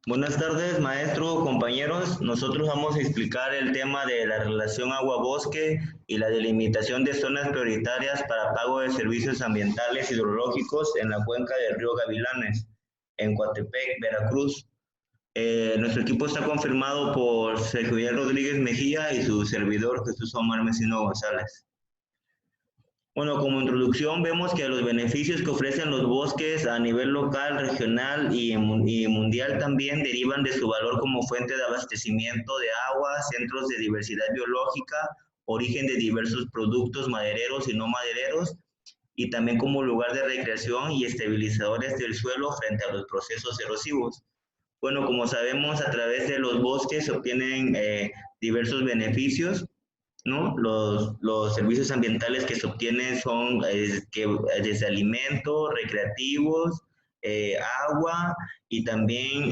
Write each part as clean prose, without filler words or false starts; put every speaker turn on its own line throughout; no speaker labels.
Buenas tardes, maestro, compañeros. Nosotros vamos a explicar el tema de la relación agua-bosque y la delimitación de zonas prioritarias para pago de servicios ambientales hidrológicos en la cuenca del río Gavilanes, en Coatepec, Veracruz. Nuestro equipo está confirmado por Sergio Javier Rodríguez Mejía y su servidor Jesús Omar Mesino González. Bueno, como introducción vemos que los beneficios que ofrecen los bosques a nivel local, regional y mundial también derivan de su valor como fuente de abastecimiento de agua, centros de diversidad biológica, origen de diversos productos madereros y no madereros, y también como lugar de recreación y estabilizadores del suelo frente a los procesos erosivos. Bueno, como sabemos, a través de los bosques se obtienen diversos beneficios, ¿no? Los servicios ambientales que se obtienen son desde alimentos, recreativos, agua y también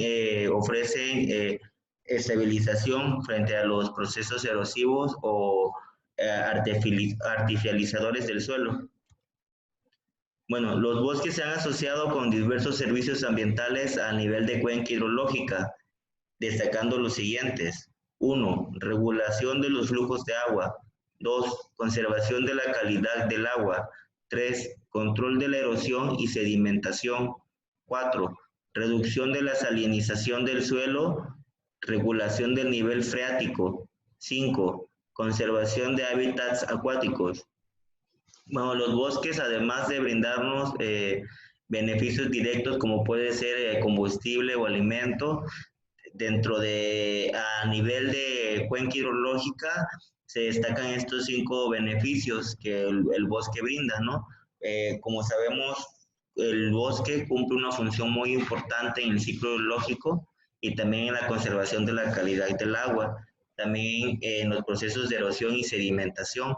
ofrecen estabilización frente a los procesos erosivos o artificializadores del suelo. Bueno, los bosques se han asociado con diversos servicios ambientales a nivel de cuenca hidrológica, destacando los siguientes. 1. Regulación de los flujos de agua. 2. Conservación de la calidad del agua. 3. Control de la erosión y sedimentación. 4. Reducción de la salinización del suelo. Regulación del nivel freático. 5. Conservación de hábitats acuáticos. Bueno, los bosques, además de brindarnos beneficios directos como puede ser combustible o alimento, dentro de, a nivel de cuenca hidrológica, se destacan estos 5 beneficios que el bosque brinda, ¿no? Como sabemos, el bosque cumple una función muy importante en el ciclo hidrológico y también en la conservación de la calidad del agua, también en los procesos de erosión y sedimentación.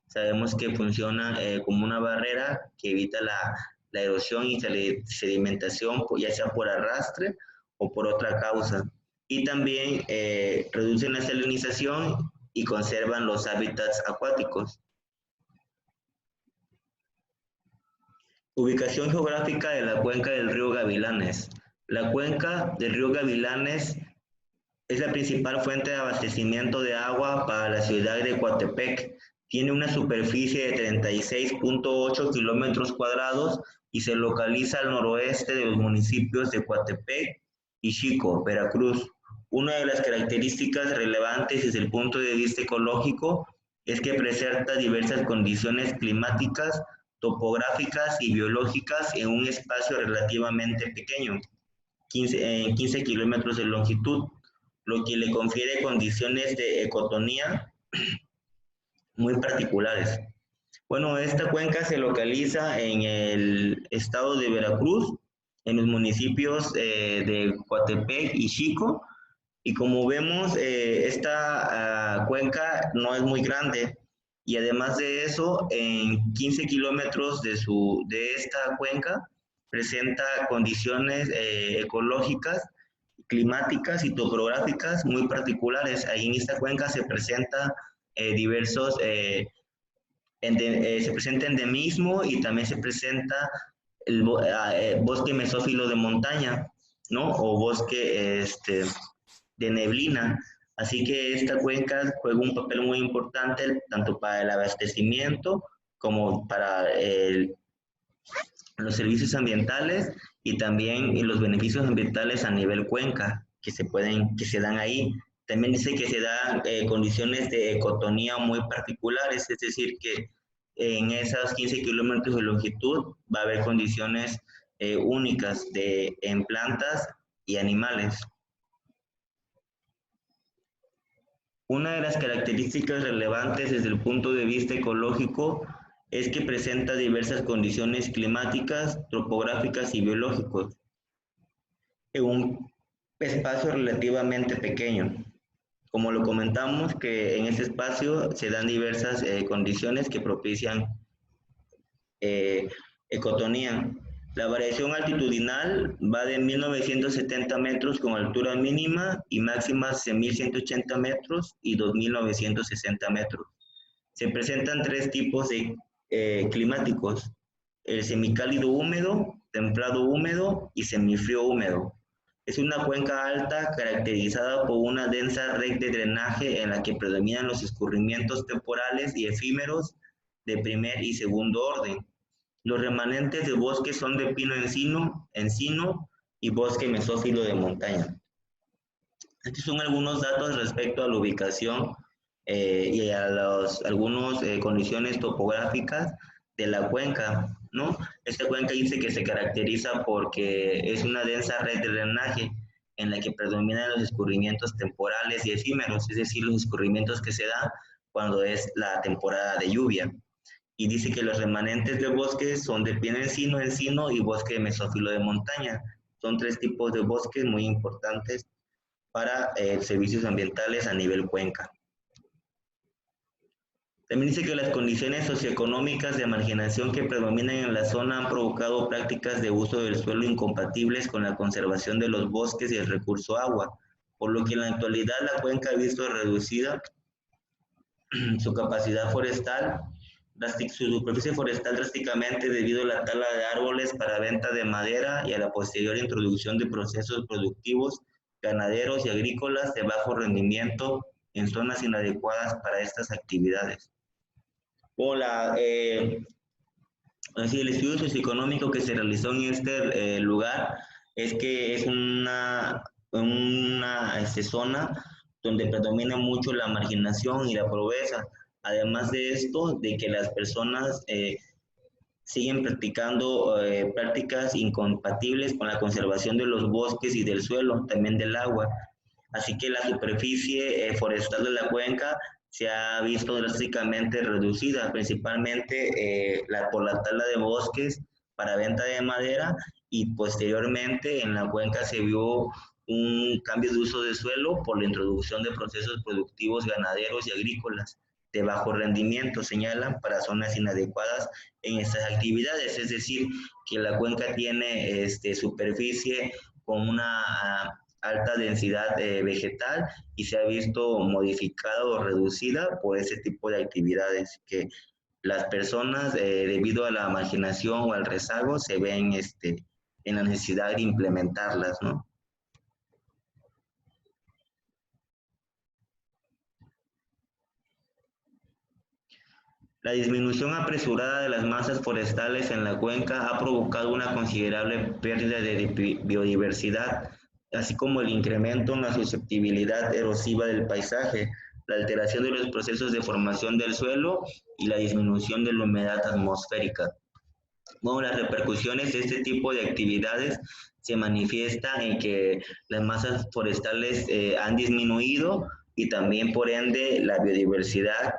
Sabemos que funciona como una barrera que evita la erosión y sedimentación, ya sea por arrastre o por otra causa. Y también reducen la salinización y conservan los hábitats acuáticos. Ubicación geográfica de la cuenca del río Gavilanes. La cuenca del río Gavilanes es la principal fuente de abastecimiento de agua para la ciudad de Coatepec. Tiene una superficie de 36.8 kilómetros cuadrados y se localiza al noroeste de los municipios de Coatepec y Xico, Veracruz. Una de las características relevantes desde el punto de vista ecológico es que presenta diversas condiciones climáticas, topográficas y biológicas en un espacio relativamente pequeño, 15 kilómetros de longitud, lo que le confiere condiciones de ecotonía muy particulares. Bueno, esta cuenca se localiza en el estado de Veracruz, en los municipios de Coatepec y Xico, y como vemos, esta cuenca no es muy grande, y además de eso, en 15 kilómetros de esta cuenca presenta condiciones ecológicas, climáticas y topográficas muy particulares. Ahí en esta cuenca se presenta diversos, se presenta endemismo y también se presenta el bosque mesófilo de montaña, ¿no? O bosque de neblina. Así que esta cuenca juega un papel muy importante tanto para el abastecimiento como para los servicios ambientales y también los beneficios ambientales a nivel cuenca que se dan ahí. También dice que se dan condiciones de ecotonía muy particulares, es decir, que en esos 15 kilómetros de longitud va a haber condiciones únicas en plantas y animales. Una de las características relevantes desde el punto de vista ecológico es que presenta diversas condiciones climáticas, topográficas y biológicos en un espacio relativamente pequeño. Como lo comentamos, que en ese espacio se dan diversas condiciones que propician ecotonía. La variación altitudinal va de 1970 metros con altura mínima y máxima de 1180 metros y 2960 metros. Se presentan 3 tipos de climáticos: el semicálido húmedo, templado húmedo y semifrío húmedo. Es una cuenca alta caracterizada por una densa red de drenaje en la que predominan los escurrimientos temporales y efímeros de primer y segundo orden. Los remanentes de bosque son de encino y bosque mesófilo de montaña. Estos son algunos datos respecto a la ubicación y a algunas condiciones topográficas de la cuenca, ¿no? Esta cuenca dice que se caracteriza porque es una densa red de drenaje en la que predominan los escurrimientos temporales y efímeros, es decir, los escurrimientos que se dan cuando es la temporada de lluvia. Y dice que los remanentes de bosques son de pino encino y bosque mesófilo de montaña. Son tres tipos de bosques muy importantes para servicios ambientales a nivel cuenca. También dice que las condiciones socioeconómicas de marginación que predominan en la zona han provocado prácticas de uso del suelo incompatibles con la conservación de los bosques y el recurso agua, por lo que en la actualidad la cuenca ha visto reducida su capacidad forestal, su superficie forestal drásticamente debido a la tala de árboles para venta de madera y a la posterior introducción de procesos productivos ganaderos y agrícolas de bajo rendimiento en zonas inadecuadas para estas actividades. El estudio socioeconómico que se realizó en este lugar es que es una zona donde predomina mucho la marginación y la pobreza. Además de esto, de que las personas siguen practicando prácticas incompatibles con la conservación de los bosques y del suelo, también del agua. Así que la superficie forestal de la cuenca se ha visto drásticamente reducida, principalmente por la tala de bosques para venta de madera y posteriormente en la cuenca se vio un cambio de uso de suelo por la introducción de procesos productivos ganaderos y agrícolas de bajo rendimiento, señalan, para zonas inadecuadas en estas actividades. Es decir, que la cuenca tiene superficie con una alta densidad vegetal y se ha visto modificada o reducida por ese tipo de actividades que las personas, debido a la marginación o al rezago, se ven en la necesidad de implementarlas, ¿no? La disminución apresurada de las masas forestales en la cuenca ha provocado una considerable pérdida de biodiversidad, así como el incremento en la susceptibilidad erosiva del paisaje, la alteración de los procesos de formación del suelo y la disminución de la humedad atmosférica. Bueno, las repercusiones de este tipo de actividades se manifiestan en que las masas forestales han disminuido y también por ende la biodiversidad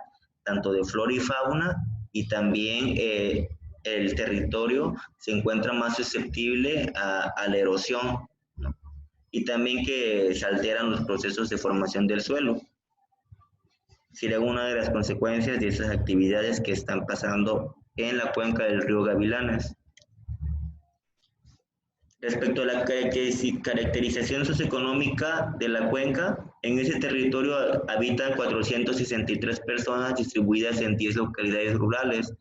tanto de flora y fauna y también el territorio se encuentra más susceptible a la erosión, ¿no? Y también que se alteran los procesos de formación del suelo. Sería una de las consecuencias de esas actividades que están pasando en la cuenca del río Gavilanes. Respecto a la caracterización socioeconómica de la cuenca, en ese territorio habitan 463 personas distribuidas en 10 localidades rurales,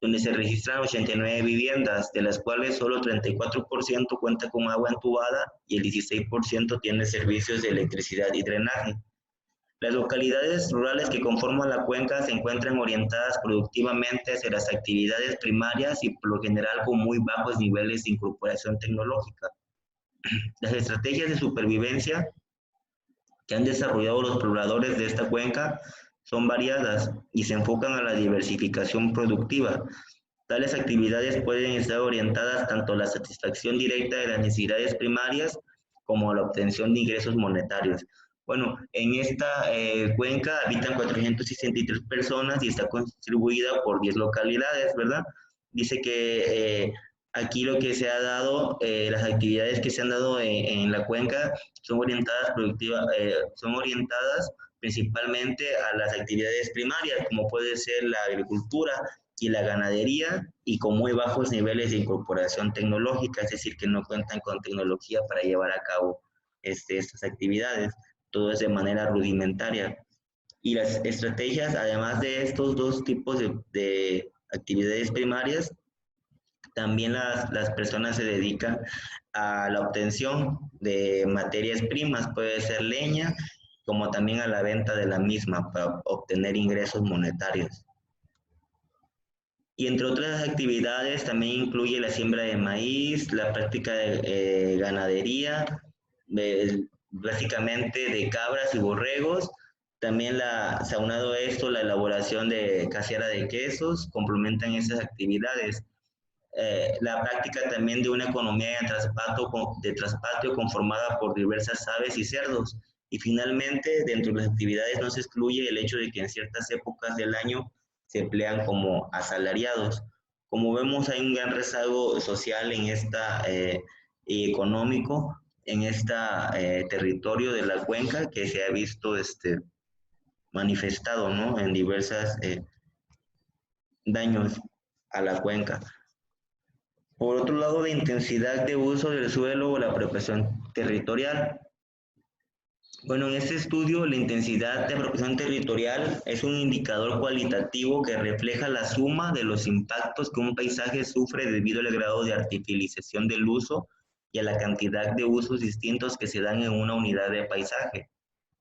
donde se registran 89 viviendas, de las cuales solo 34% cuenta con agua entubada y el 16% tiene servicios de electricidad y drenaje. Las localidades rurales que conforman la cuenca se encuentran orientadas productivamente hacia las actividades primarias y por lo general con muy bajos niveles de incorporación tecnológica. Las estrategias de supervivencia que han desarrollado los pobladores de esta cuenca son variadas y se enfocan a la diversificación productiva. Tales actividades pueden estar orientadas tanto a la satisfacción directa de las necesidades primarias como a la obtención de ingresos monetarios. Bueno, en esta cuenca habitan 463 personas y está contribuida por 10 localidades, ¿verdad? Dice que aquí lo que se ha dado, las actividades que se han dado en la cuenca son orientadas principalmente a las actividades primarias, como puede ser la agricultura y la ganadería, y con muy bajos niveles de incorporación tecnológica, es decir, que no cuentan con tecnología para llevar a cabo estas actividades. Todo es de manera rudimentaria. Y las estrategias, además de estos dos tipos de actividades primarias, También las personas se dedican a la obtención de materias primas, puede ser leña, como también a la venta de la misma para obtener ingresos monetarios. Y entre otras actividades también incluye la siembra de maíz, la práctica de ganadería, básicamente de cabras y borregos. También se ha aunado a esto la elaboración de casera de quesos, complementan esas actividades. La práctica también de una economía de traspatio conformada por diversas aves y cerdos. Y finalmente, dentro de las actividades no se excluye el hecho de que en ciertas épocas del año se emplean como asalariados. Como vemos, hay un gran rezago social en y económico en este territorio de la cuenca que se ha visto manifestado, ¿no?, en diversos daños a la cuenca. Por otro lado, la intensidad de uso del suelo o la apropiación territorial. Bueno, en este estudio, la intensidad de apropiación territorial es un indicador cualitativo que refleja la suma de los impactos que un paisaje sufre debido al grado de artificialización del uso y a la cantidad de usos distintos que se dan en una unidad de paisaje.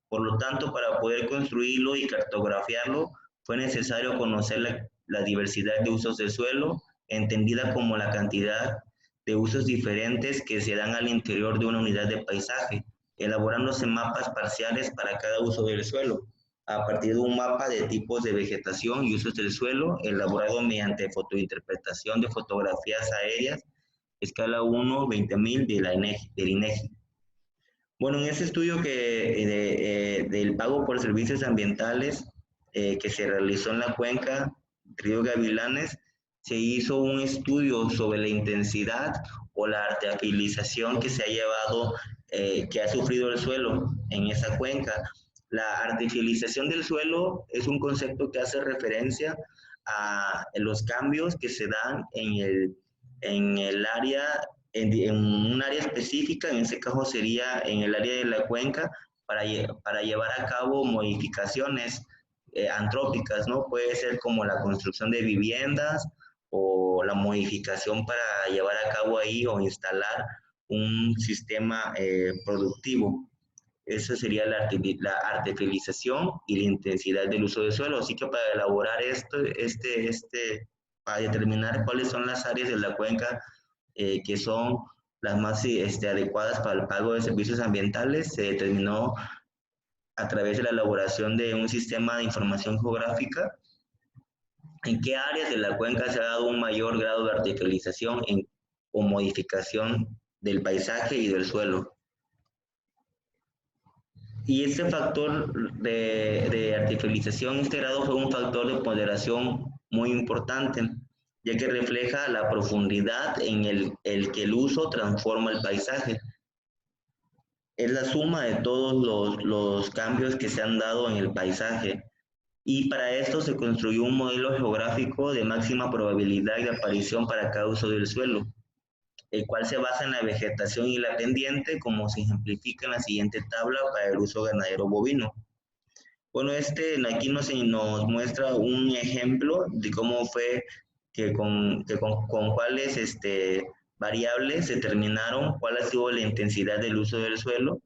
Por lo tanto, para poder construirlo y cartografiarlo, fue necesario conocer la diversidad de usos del suelo, entendida como la cantidad de usos diferentes que se dan al interior de una unidad de paisaje, elaborándose mapas parciales para cada uso del suelo, a partir de un mapa de tipos de vegetación y usos del suelo, elaborado mediante fotointerpretación de fotografías aéreas, escala 1, 20.000 del INEGI. Bueno, en ese estudio del pago por servicios ambientales que se realizó en la cuenca Río Gavilanes, se hizo un estudio sobre la intensidad o la artificialización que se ha llevado, que ha sufrido el suelo en esa cuenca. La artificialización del suelo es un concepto que hace referencia a los cambios que se dan en el área en un área específica, en ese caso sería en el área de la cuenca, para llevar a cabo modificaciones antrópicas, ¿no? Puede ser como la construcción de viviendas o la modificación para llevar a cabo ahí o instalar un sistema productivo. Eso sería la artificialización y la intensidad del uso del suelo. Así que para elaborar para determinar cuáles son las áreas de la cuenca que son las más adecuadas para el pago de servicios ambientales, se determinó a través de la elaboración de un sistema de información geográfica en qué áreas de la cuenca se ha dado un mayor grado de artificialización o modificación del paisaje y del suelo. Y este factor de artificialización, este grado fue un factor de ponderación muy importante, ya que refleja la profundidad en el que el uso transforma el paisaje. Es la suma de todos los cambios que se han dado en el paisaje. Y para esto se construyó un modelo geográfico de máxima probabilidad de aparición para cada uso del suelo, el cual se basa en la vegetación y la pendiente, como se ejemplifica en la siguiente tabla para el uso ganadero bovino. Bueno, aquí nos muestra un ejemplo de cómo fue que con cuáles variables se determinaron cuál ha sido la intensidad del uso del suelo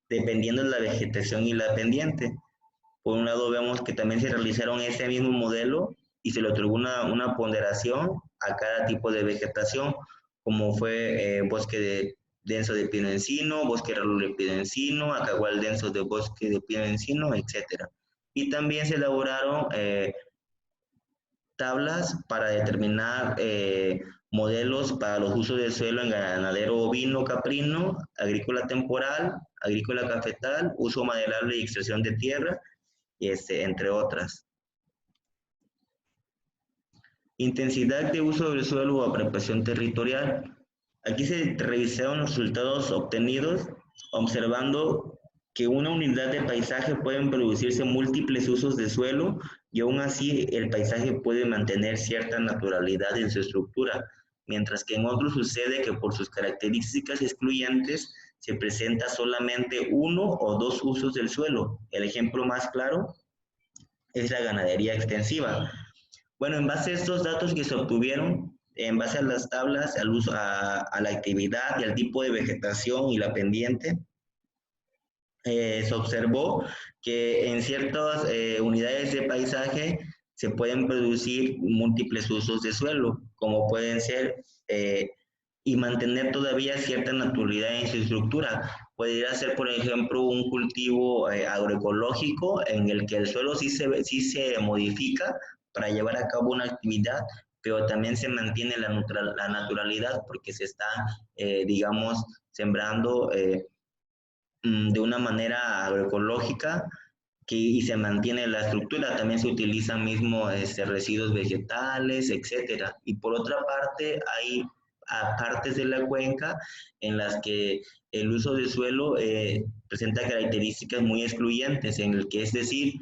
dependiendo de la vegetación y la pendiente. Por un lado vemos que también se realizaron ese mismo modelo y se le otorgó una ponderación a cada tipo de vegetación, como fue bosque denso de pino encino, bosque ralo de pino encino, acagual denso de bosque de pino encino, etc. Y también se elaboraron tablas para determinar modelos para los usos del suelo en ganadero ovino, caprino, agrícola temporal, agrícola cafetal, uso maderable y extracción de tierra, entre otras. Intensidad de uso del suelo o apropiación territorial. Aquí se revisaron los resultados obtenidos observando que una unidad de paisaje pueden producirse múltiples usos de suelo y aún así el paisaje puede mantener cierta naturalidad en su estructura, mientras que en otros sucede que por sus características excluyentes se presenta solamente uno o dos usos del suelo. El ejemplo más claro es la ganadería extensiva. Bueno, en base a estos datos que se obtuvieron, En base a las tablas, al uso, a la actividad y al tipo de vegetación y la pendiente, se observó que en ciertas unidades de paisaje se pueden producir múltiples usos de suelo, como pueden ser y mantener todavía cierta naturalidad en su estructura. Podría ser, por ejemplo, un cultivo agroecológico en el que el suelo sí se modifica para llevar a cabo una actividad, pero también se mantiene la naturalidad porque se está, digamos, sembrando de una manera agroecológica y se mantiene la estructura. También se utilizan mismo residuos vegetales, etcétera. Y por otra parte, hay partes de la cuenca en las que el uso del suelo presenta características muy excluyentes, en el que es decir,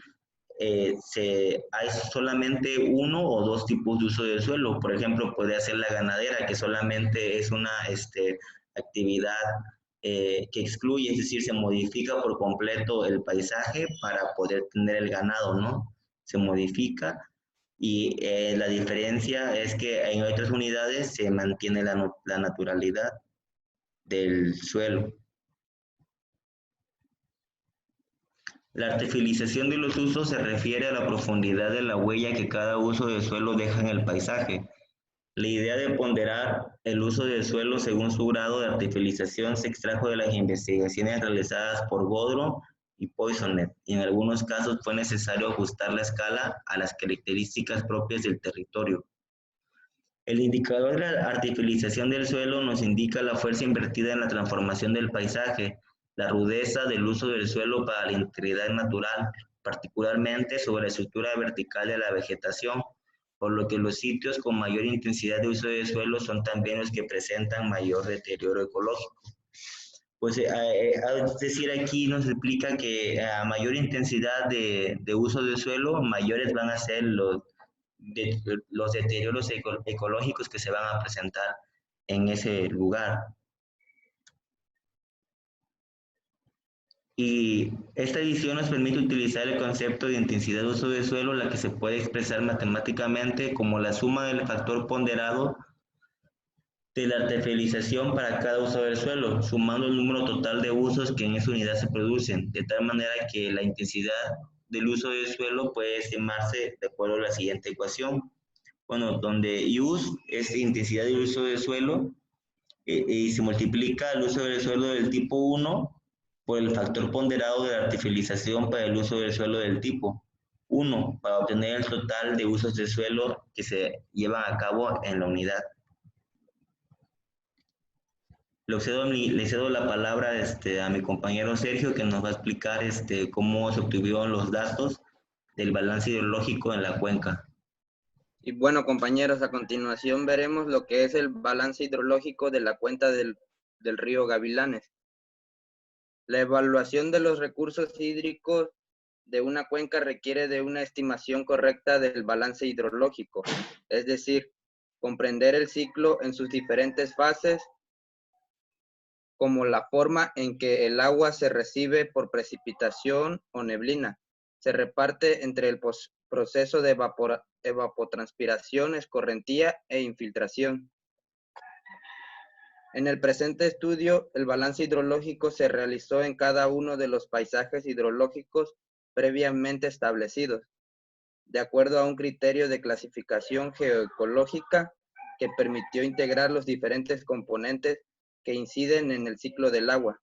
hay solamente uno o dos tipos de uso del suelo. Por ejemplo, puede ser la ganadera, que solamente es una actividad que excluye, es decir, se modifica por completo el paisaje para poder tener el ganado, ¿no? Se modifica y la diferencia es que en otras unidades se mantiene la naturalidad del suelo. La artificialización de los usos se refiere a la profundidad de la huella que cada uso de suelo deja en el paisaje. La idea de ponderar el uso del suelo según su grado de artificialización se extrajo de las investigaciones realizadas por Godron y Poissonet, y en algunos casos fue necesario ajustar la escala a las características propias del territorio. El indicador de la artificialización del suelo nos indica la fuerza invertida en la transformación del paisaje, la rudeza del uso del suelo para la integridad natural, particularmente sobre la estructura vertical de la vegetación, por lo que los sitios con mayor intensidad de uso del suelo son también los que presentan mayor deterioro ecológico. Pues es decir, aquí nos explica que a mayor intensidad de uso del suelo, mayores van a ser los deterioros ecológicos que se van a presentar en ese lugar. Y esta edición nos permite utilizar el concepto de intensidad de uso de suelo, la que se puede expresar matemáticamente como la suma del factor ponderado de la artificialización para cada uso del suelo, sumando el número total de usos que en esa unidad se producen, de tal manera que la intensidad del uso del suelo puede estimarse de acuerdo a la siguiente ecuación. Bueno, donde use es intensidad del uso del suelo y se multiplica el uso del suelo del tipo 1 por el factor ponderado de la artificialización para el uso del suelo del tipo 1 para obtener el total de usos de suelo que se llevan a cabo en la unidad. Le cedo la palabra a mi compañero Sergio, que nos va a explicar cómo se obtuvieron los datos del balance hidrológico en la cuenca.
Y bueno, compañeros, a continuación veremos lo que es el balance hidrológico de la cuenca del río Gavilanes. La evaluación de los recursos hídricos de una cuenca requiere de una estimación correcta del balance hidrológico, es decir, comprender el ciclo en sus diferentes fases, como la forma en que el agua se recibe por precipitación o neblina, se reparte entre el proceso de evapotranspiración, escorrentía e infiltración. En el presente estudio, el balance hidrológico se realizó en cada uno de los paisajes hidrológicos previamente establecidos, de acuerdo a un criterio de clasificación geoecológica que permitió integrar los diferentes componentes que inciden en el ciclo del agua.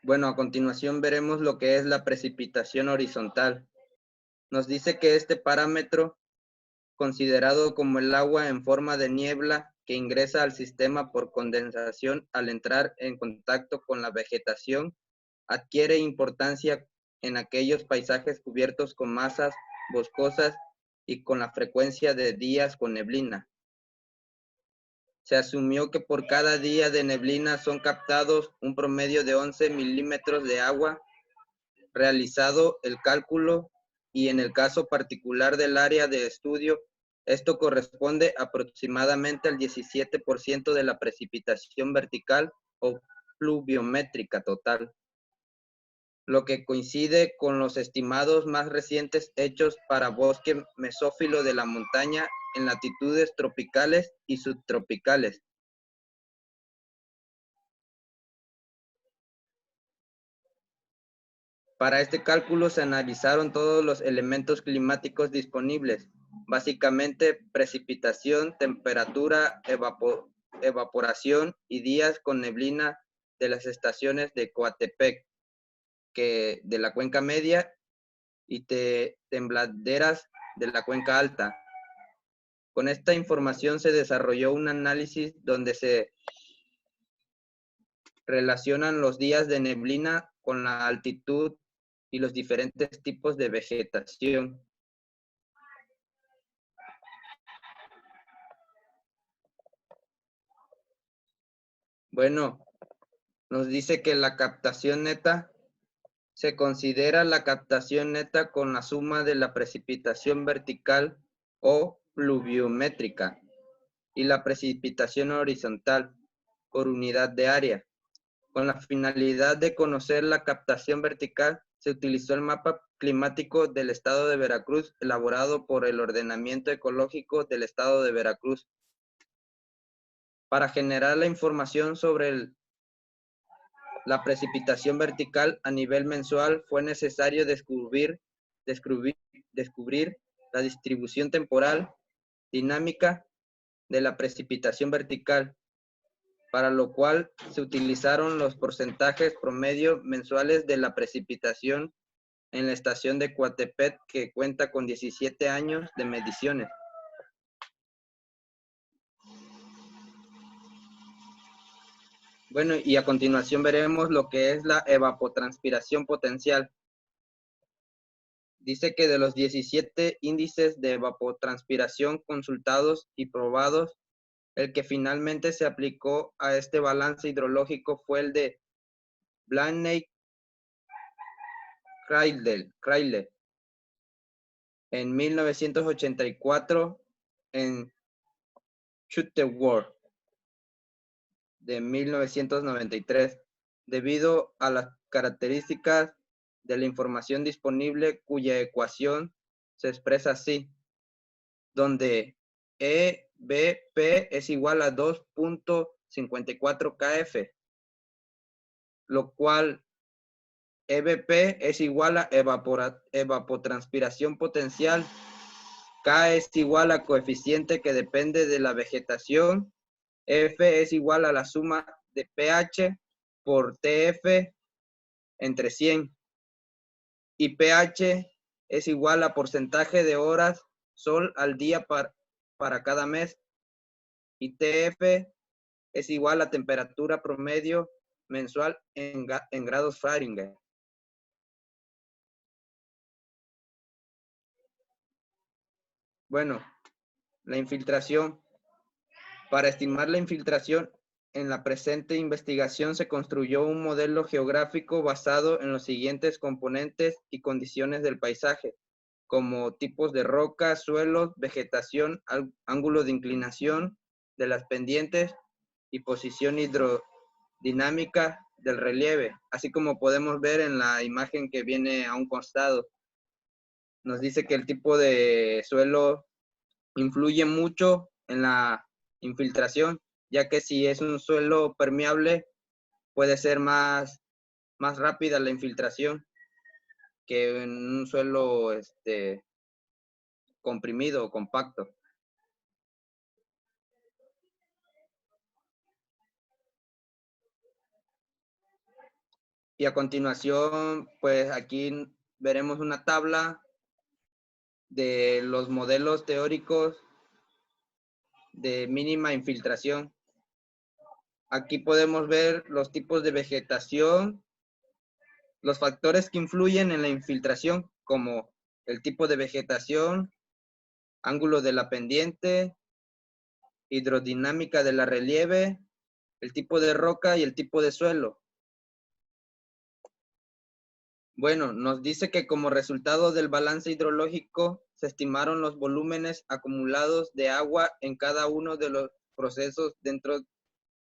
Bueno, a continuación veremos lo que es la precipitación horizontal. Nos dice que este parámetro, considerado como el agua en forma de niebla que ingresa al sistema por condensación al entrar en contacto con la vegetación, adquiere importancia en aquellos paisajes cubiertos con masas boscosas y con la frecuencia de días con neblina. Se asumió que por cada día de neblina son captados un promedio de 11 milímetros de agua, realizado el cálculo, y en el caso particular del área de estudio, esto corresponde aproximadamente al 17% de la precipitación vertical o pluviométrica total. lo que coincide con los estimados más recientes hechos para bosque mesófilo de la montaña en latitudes tropicales y subtropicales. Para este cálculo se analizaron todos los elementos climáticos disponibles, básicamente precipitación, temperatura, evaporación y días con neblina de las estaciones de Coatepec, de la cuenca media, y tembladeras de la cuenca alta. Con esta información se desarrolló un análisis donde se relacionan los días de neblina con la altitud y los diferentes tipos de vegetación. Bueno, nos dice que la captación neta se considera la captación neta con la suma de la precipitación vertical o pluviométrica y la precipitación horizontal por unidad de área. Con la finalidad de conocer la captación vertical, se utilizó el mapa climático del estado de Veracruz elaborado por el Ordenamiento Ecológico del estado de Veracruz. Para generar la información sobre la precipitación vertical a nivel mensual fue necesario descubrir la distribución temporal dinámica de la precipitación vertical, para lo cual se utilizaron los porcentajes promedio mensuales de la precipitación en la estación de Coatepec, que cuenta con 17 años de mediciones. Bueno, y a continuación veremos lo que es la evapotranspiración potencial. Dice que de los 17 índices de evapotranspiración consultados y probados, el que finalmente se aplicó a este balance hidrológico fue el de Blaney-Kraile en 1984 en Shuttleworth de 1993, debido a las características de la información disponible cuya ecuación se expresa así, donde EBP es igual a 2.54 kF, lo cual EBP es igual a evapotranspiración potencial, K es igual a coeficiente que depende de la vegetación, F es igual a la suma de pH por TF entre 100, y pH es igual a porcentaje de horas sol al día para cada mes, y TF es igual a temperatura promedio mensual en grados Fahrenheit. Bueno, la infiltración. Para estimar la infiltración, en la presente investigación se construyó un modelo geográfico basado en los siguientes componentes y condiciones del paisaje, como tipos de roca, suelos, vegetación, ángulo de inclinación de las pendientes y posición hidrodinámica del relieve, así como podemos ver en la imagen que viene a un costado. Nos dice que el tipo de suelo influye mucho en la infiltración, ya que si es un suelo permeable, puede ser más rápida la infiltración que en un suelo comprimido o compacto. Y a continuación, pues aquí veremos una tabla de los modelos teóricos de mínima infiltración. Aquí podemos ver los tipos de vegetación, los factores que influyen en la infiltración, como el tipo de vegetación, ángulo de la pendiente, hidrodinámica de la relieve, el tipo de roca y el tipo de suelo. Bueno, nos dice que como resultado del balance hidrológico se estimaron los volúmenes acumulados de agua en cada uno de los procesos dentro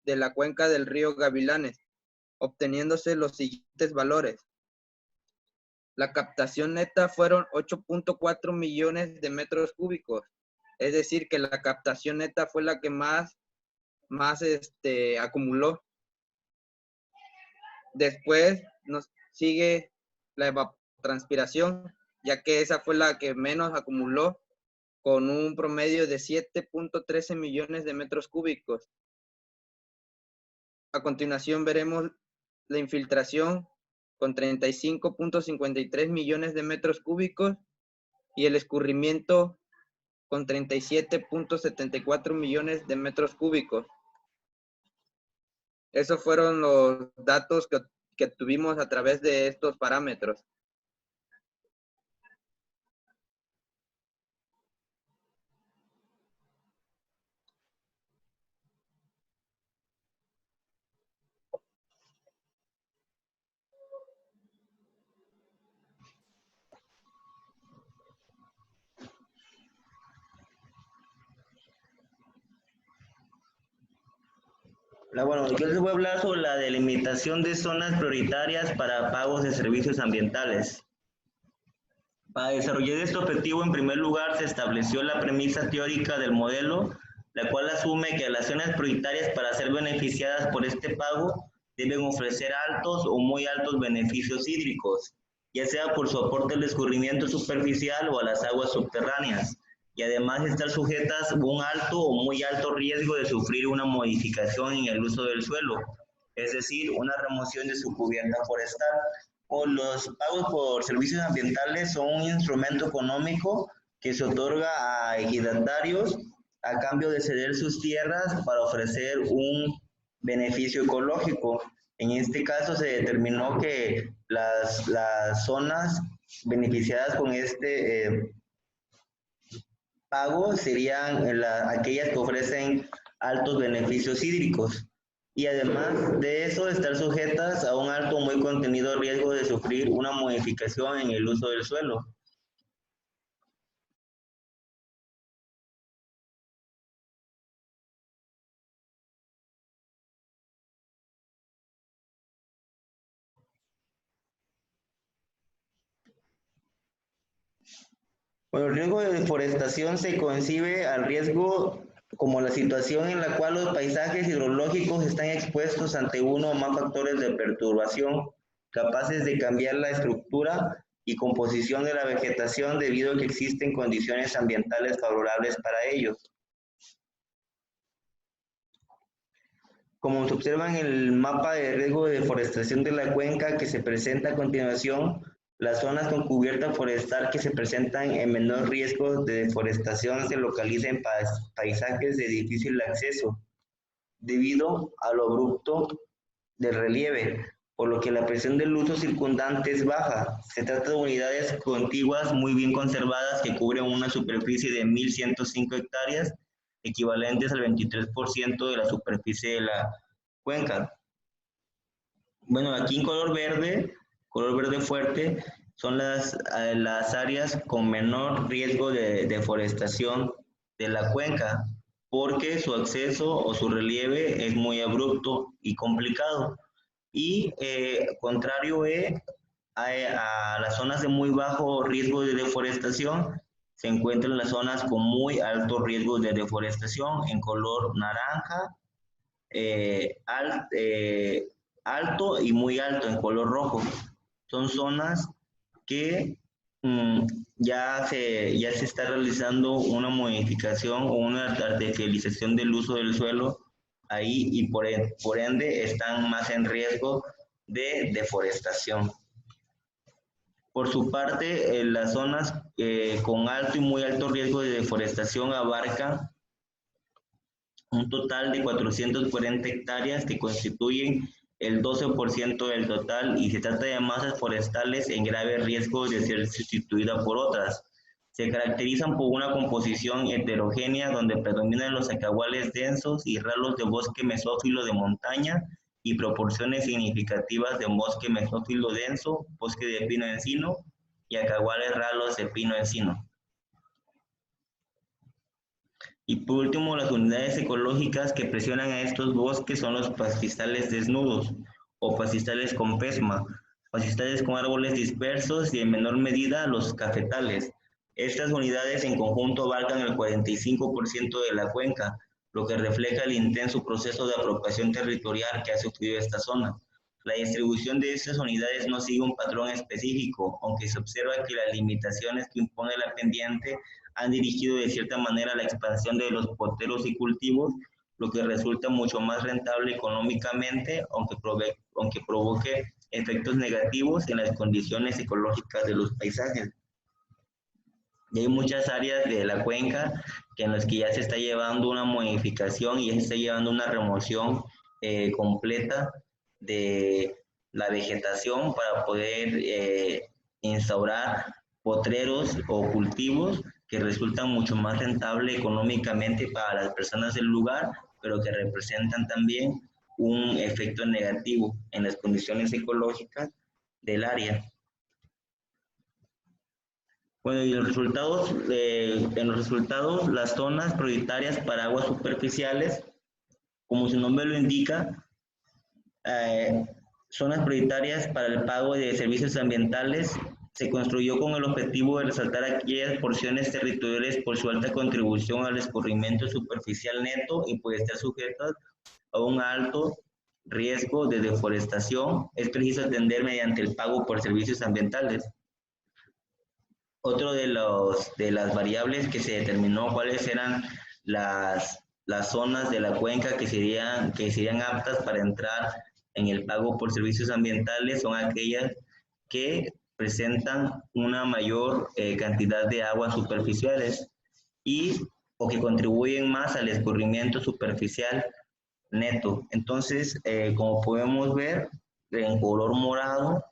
de la cuenca del río Gavilanes, obteniéndose los siguientes valores. La captación neta fueron 8.4 millones de metros cúbicos. Es decir, que la captación neta fue la que más acumuló. Después nos sigue la evapotranspiración, ya que esa fue la que menos acumuló, con un promedio de 7.13 millones de metros cúbicos. A continuación veremos la infiltración con 35.53 millones de metros cúbicos y el escurrimiento con 37.74 millones de metros cúbicos. Esos fueron los datos que tuvimos a través de estos parámetros.
Bueno, yo les voy a hablar sobre la delimitación de zonas prioritarias para pagos de servicios ambientales. Para desarrollar este objetivo, en primer lugar, se estableció la premisa teórica del modelo, la cual asume que las zonas prioritarias para ser beneficiadas por este pago deben ofrecer altos o muy altos beneficios hídricos, ya sea por su aporte al escurrimiento superficial o a las aguas subterráneas, y además estar sujetas a un alto o muy alto riesgo de sufrir una modificación en el uso del suelo, es decir, una remoción de su cubierta forestal. O los pagos por servicios ambientales son un instrumento económico que se otorga a ejidatarios a cambio de ceder sus tierras para ofrecer un beneficio ecológico. En este caso se determinó que las zonas beneficiadas con este pago serían aquellas que ofrecen altos beneficios hídricos y además de eso estar sujetas a un alto o muy contenido riesgo de sufrir una modificación en el uso del suelo. Bueno, el riesgo de deforestación se concibe al riesgo como la situación en la cual los paisajes hidrológicos están expuestos ante uno o más factores de perturbación capaces de cambiar la estructura y composición de la vegetación debido a que existen condiciones ambientales favorables para ellos. Como se observa en el mapa de riesgo de deforestación de la cuenca que se presenta a continuación, las zonas con cubierta forestal que se presentan en menor riesgo de deforestación se localizan en paisajes de difícil acceso, debido a lo abrupto del relieve, por lo que la presión del uso circundante es baja. Se trata de unidades contiguas muy bien conservadas que cubren una superficie de 1.105 hectáreas, equivalentes al 23% de la superficie de la cuenca. Bueno, aquí en color verde fuerte, son las áreas con menor riesgo de deforestación de la cuenca, porque su acceso o su relieve es muy abrupto y complicado. Y contrario a las zonas de muy bajo riesgo de deforestación, se encuentran las zonas con muy alto riesgo de deforestación en color naranja, alto y muy alto en color rojo. Son zonas que ya se está realizando una modificación o una artificialización del uso del suelo ahí y por ende están más en riesgo de deforestación. Por su parte, las zonas con alto y muy alto riesgo de deforestación abarcan un total de 440 hectáreas que constituyen el 12% del total y se trata de masas forestales en grave riesgo de ser sustituida por otras. Se caracterizan por una composición heterogénea donde predominan los acahuales densos y ralos de bosque mesófilo de montaña y proporciones significativas de bosque mesófilo denso, bosque de pino-encino y acahuales ralos de pino-encino. Y por último, las unidades ecológicas que presionan a estos bosques son los pastizales desnudos o pastizales con pesma. pastizales con árboles dispersos y en menor medida los cafetales. Estas unidades en conjunto abarcan el 45% de la cuenca, lo que refleja el intenso proceso de apropiación territorial que ha sufrido esta zona. La distribución de estas unidades no sigue un patrón específico, aunque se observa que las limitaciones que impone la pendiente han dirigido de cierta manera la expansión de los poteros y cultivos, lo que resulta mucho más rentable económicamente, aunque provoque efectos negativos en las condiciones ecológicas de los paisajes. Y hay muchas áreas de la cuenca en las que ya se está llevando una modificación y ya se está llevando una remoción completa de la vegetación para poder instaurar potreros o cultivos que resultan mucho más rentables económicamente para las personas del lugar, pero que representan también un efecto negativo en las condiciones ecológicas del área. Bueno, y en los resultados, las zonas prioritarias para aguas superficiales, como su nombre lo indica, zonas prioritarias para el pago de servicios ambientales, se construyó con el objetivo de resaltar aquellas porciones territoriales por su alta contribución al escurrimiento superficial neto y puede estar sujetas a un alto riesgo de deforestación. Es preciso atender mediante el pago por servicios ambientales. Otro de las variables que se determinó cuáles eran las zonas de la cuenca que serían aptas para entrar en el pago por servicios ambientales son aquellas que presentan una mayor cantidad de aguas superficiales o que contribuyen más al escurrimiento superficial neto. Entonces, como podemos ver, en color morado,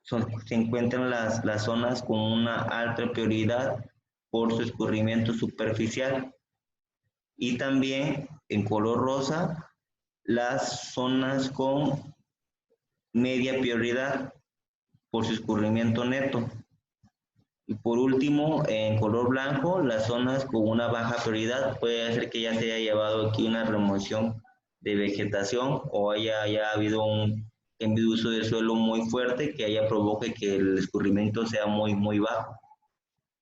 se encuentran las zonas con una alta prioridad por su escurrimiento superficial y también en color rosa las zonas con media prioridad por su escurrimiento neto. Y por último, en color blanco, las zonas con una baja prioridad. Puede ser que ya se haya llevado aquí una remoción de vegetación o haya habido un cambio de uso del suelo muy fuerte que haya provoque que el escurrimiento sea muy bajo.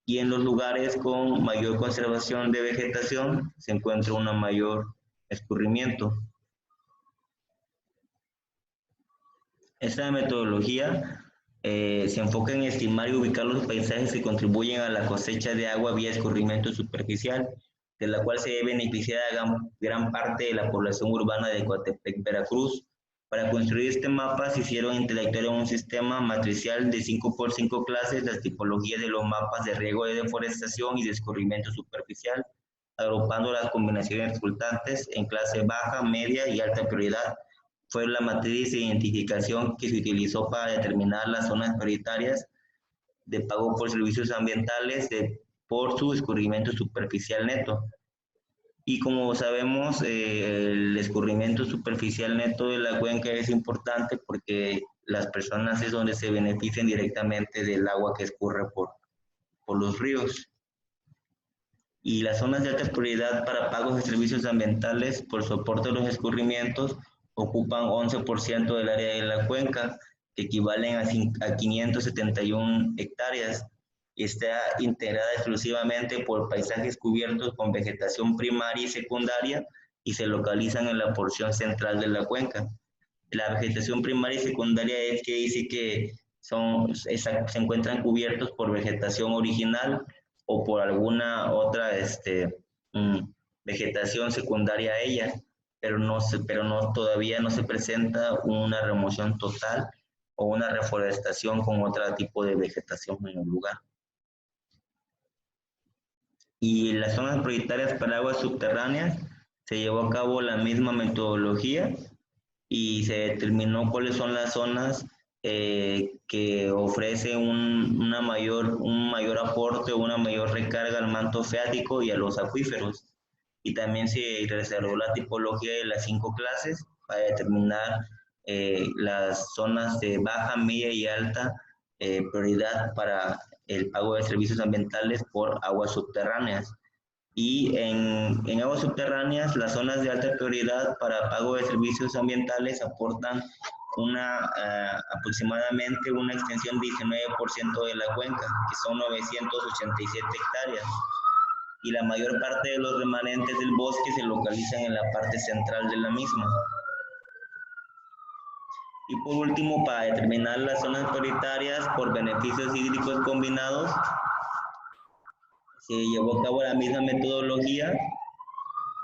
Y en los lugares con mayor conservación de vegetación se encuentra un mayor escurrimiento. Esta metodología se enfoca en estimar y ubicar los paisajes que contribuyen a la cosecha de agua vía escurrimiento superficial, de la cual se ve beneficiada gran parte de la población urbana de Coatepec, Veracruz. Para construir este mapa se hicieron intelectuar en un sistema matricial de 5x5 clases las tipologías de los mapas de riego de deforestación y de escurrimiento superficial, agrupando las combinaciones resultantes en clase baja, media y alta prioridad. Fue la matriz de identificación que se utilizó para determinar las zonas prioritarias de pago por servicios ambientales por su escurrimiento superficial neto. Y como sabemos, el escurrimiento superficial neto de la cuenca es importante porque las personas es donde se benefician directamente del agua que escurre por los ríos. Y las zonas de alta prioridad para pagos de servicios ambientales por soporte de los escurrimientos ocupan 11% del área de la cuenca, que equivalen a 571 hectáreas, y está integrada exclusivamente por paisajes cubiertos con vegetación primaria y secundaria y se localizan en la porción central de la cuenca. La vegetación primaria y secundaria es que dice que se encuentran cubiertos por vegetación original o por alguna otra vegetación secundaria a ella, pero todavía no se presenta una remoción total o una reforestación con otro tipo de vegetación en el lugar. Y las zonas prioritarias para aguas subterráneas se llevó a cabo la misma metodología y se determinó cuáles son las zonas que ofrecen un mayor aporte o una mayor recarga al manto freático y a los acuíferos. Y también se reservó la tipología de las 5 clases para determinar las zonas de baja, media y alta prioridad para el pago de servicios ambientales por aguas subterráneas. Y en aguas subterráneas, las zonas de alta prioridad para pago de servicios ambientales aportan aproximadamente una extensión de 19% de la cuenca, que son 987 hectáreas, y la mayor parte de los remanentes del bosque se localizan en la parte central de la misma. Y por último, para determinar las zonas prioritarias por beneficios hídricos combinados, se llevó a cabo la misma metodología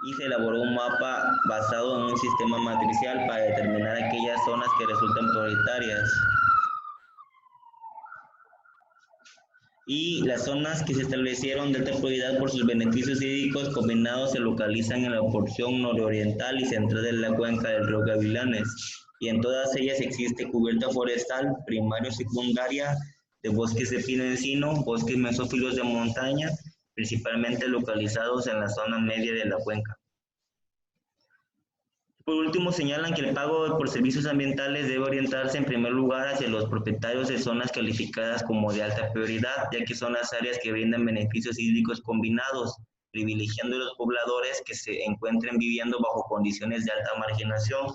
y se elaboró un mapa basado en un sistema matricial para determinar aquellas zonas que resultan prioritarias. Y las zonas que se establecieron de alta prioridad por sus beneficios hídricos combinados se localizan en la porción nororiental y central de la cuenca del río Gavilanes, y en todas ellas existe cubierta forestal, primaria o secundaria, de bosques de pino-encino, bosques mesófilos de montaña, principalmente localizados en la zona media de la cuenca. Por último, señalan que el pago por servicios ambientales debe orientarse en primer lugar hacia los propietarios de zonas calificadas como de alta prioridad, ya que son las áreas que brindan beneficios hídricos combinados, privilegiando a los pobladores que se encuentren viviendo bajo condiciones de alta marginación.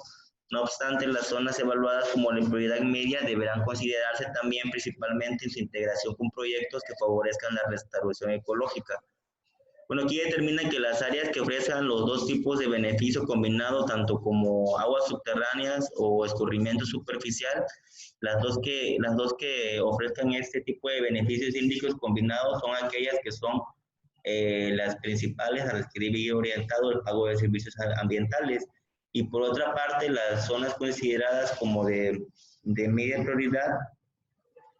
No obstante, las zonas evaluadas como de prioridad media deberán considerarse también principalmente en su integración con proyectos que favorezcan la restauración ecológica. Bueno, aquí determina que las áreas que ofrezcan los dos tipos de beneficio combinado, tanto como aguas subterráneas o escurrimiento superficial, las dos que ofrezcan este tipo de beneficios hídricos combinados son aquellas que son las principales a las que debe ir orientado el pago de servicios ambientales. Y por otra parte, las zonas consideradas como de media prioridad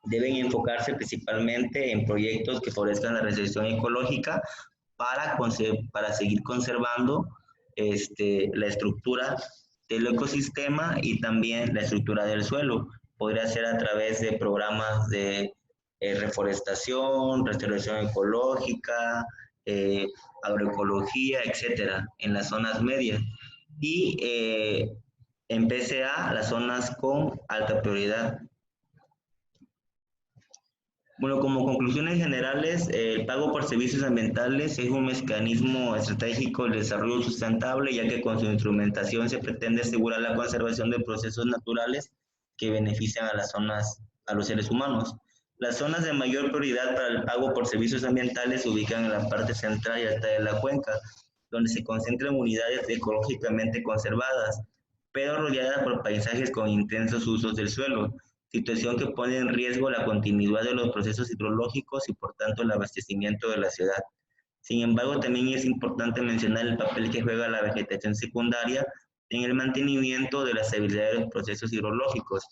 deben enfocarse principalmente en proyectos que favorezcan la restauración ecológica para seguir conservando la estructura del ecosistema y también la estructura del suelo. Podría ser a través de programas de reforestación, restauración ecológica, agroecología, etcétera, en las zonas medias. Y en PCA, las zonas con alta prioridad. Bueno, como conclusiones generales, el pago por servicios ambientales es un mecanismo estratégico de desarrollo sustentable, ya que con su instrumentación se pretende asegurar la conservación de procesos naturales que benefician a las zonas, a los seres humanos. Las zonas de mayor prioridad para el pago por servicios ambientales se ubican en la parte central y alta de la cuenca, donde se concentran unidades ecológicamente conservadas, pero rodeadas por paisajes con intensos usos del suelo, situación que pone en riesgo la continuidad de los procesos hidrológicos y por tanto el abastecimiento de la ciudad. Sin embargo, también es importante mencionar el papel que juega la vegetación secundaria en el mantenimiento de la estabilidad de los procesos hidrológicos.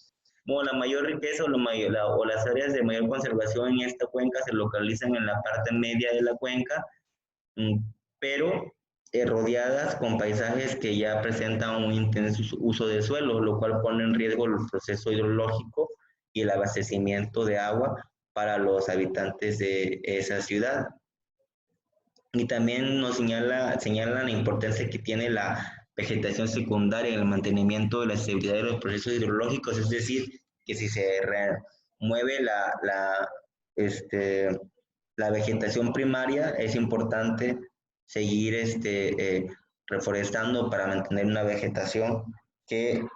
Bueno, la mayor riqueza o las áreas de mayor conservación en esta cuenca se localizan en la parte media de la cuenca, pero rodeadas con paisajes que ya presentan un intenso uso del suelo, lo cual pone en riesgo el proceso hidrológico y el abastecimiento de agua para los habitantes de esa ciudad. Y también nos señala la importancia que tiene la vegetación secundaria en el mantenimiento de la estabilidad de los procesos hidrológicos, es decir, que si se remueve la vegetación primaria, es importante seguir reforestando para mantener una vegetación que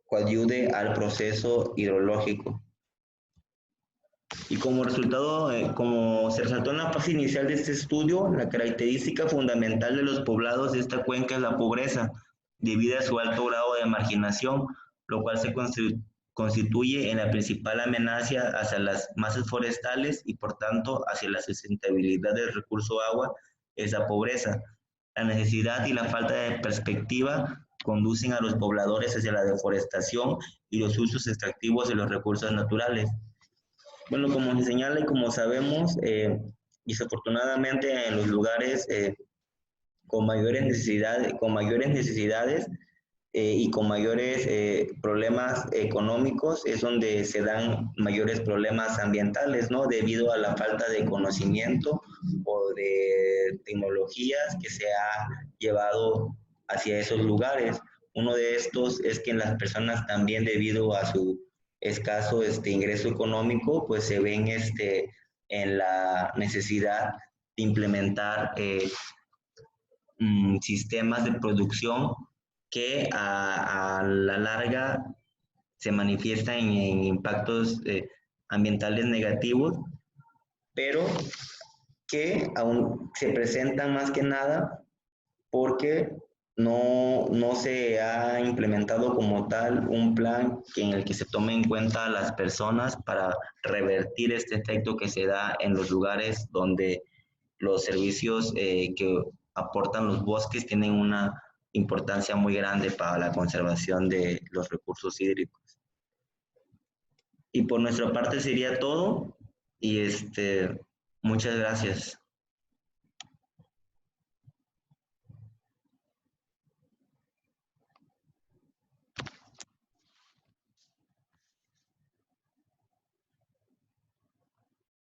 coadyuve al proceso hidrológico. Y como resultado, como se resaltó en la fase inicial de este estudio, la característica fundamental de los poblados de esta cuenca es la pobreza, debido a su alto grado de marginación, lo cual se constituye en la principal amenaza hacia las masas forestales y por tanto hacia la sustentabilidad del recurso agua, es la pobreza. La necesidad y la falta de perspectiva conducen a los pobladores hacia la deforestación y los usos extractivos de los recursos naturales. Bueno, como se señala y como sabemos, desafortunadamente en los lugares con mayores necesidades y con mayores problemas económicos es donde se dan mayores problemas ambientales, ¿no? Debido a la falta de conocimiento o de tecnologías que se ha llevado hacia esos lugares. Uno de estos es que las personas también debido a su escaso ingreso económico, pues se ven en la necesidad de implementar sistemas de producción que a la larga se manifiesta en impactos ambientales negativos, pero que aún se presentan más que nada porque no se ha implementado como tal un plan en el que se tome en cuenta a las personas para revertir este efecto que se da en los lugares donde los servicios que aportan los bosques tienen una importancia muy grande para la conservación de los recursos hídricos. Y por nuestra parte sería todo y muchas gracias.